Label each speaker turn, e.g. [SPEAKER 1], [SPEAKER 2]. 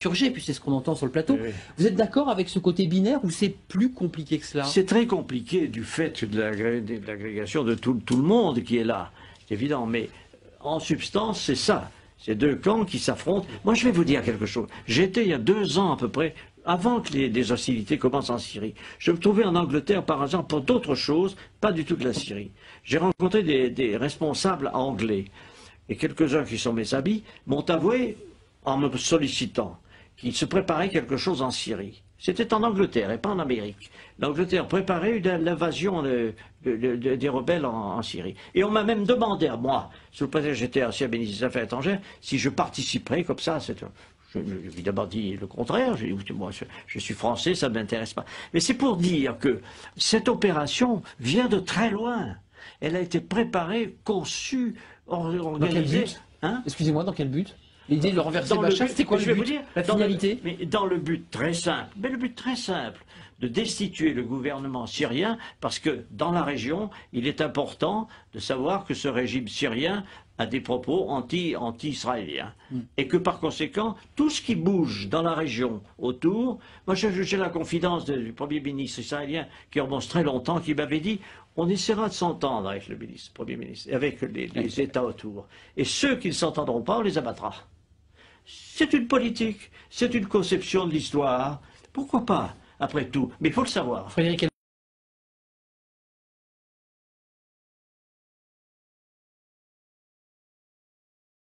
[SPEAKER 1] et puis c'est ce qu'on entend sur le plateau.
[SPEAKER 2] Oui.
[SPEAKER 1] Vous êtes d'accord avec ce côté binaire ou c'est plus compliqué que cela?
[SPEAKER 2] C'est très compliqué du fait de l'agrégation de tout le monde qui est là, c'est évident, mais en substance, c'est ça. C'est deux camps qui s'affrontent. Moi, je vais vous dire quelque chose. J'étais il y a 2 ans à peu près, avant que les hostilités commencent en Syrie. Je me trouvais en Angleterre par hasard pour d'autres choses, pas du tout de la Syrie. J'ai rencontré des responsables anglais. Et quelques-uns qui sont mes amis m'ont avoué, en me sollicitant, qu'il se préparait quelque chose en Syrie. C'était en Angleterre et pas en Amérique. L'Angleterre préparait l'invasion des rebelles en Syrie. Et on m'a même demandé à moi, sous le prétexte que j'étais ancien ministre des Affaires étrangères, si je participerais comme ça. J'ai évidemment dit le contraire. J'ai dit, moi, je suis français, ça ne m'intéresse pas. Mais c'est pour dire que cette opération vient de très loin. Elle a été préparée, conçue, organisée.
[SPEAKER 1] Dans quel but Excusez-moi, dans quel but? L'idée de renverser Bachar, c'était quoi le but? La finalité?
[SPEAKER 2] Mais dans le but très simple, de destituer le gouvernement syrien, parce que dans la région, il est important de savoir que ce régime syrien a des propos anti-israéliens. Et que par conséquent, tout ce qui bouge dans la région autour, moi j'ai la confidence du Premier ministre israélien qui remonte très longtemps, qui m'avait dit on essaiera de s'entendre avec le Premier ministre, avec les États autour. Et ceux qui ne s'entendront pas, on les abattra. C'est une politique, c'est une conception de l'histoire. Pourquoi pas, après tout? Mais il faut le savoir.
[SPEAKER 1] Frédéric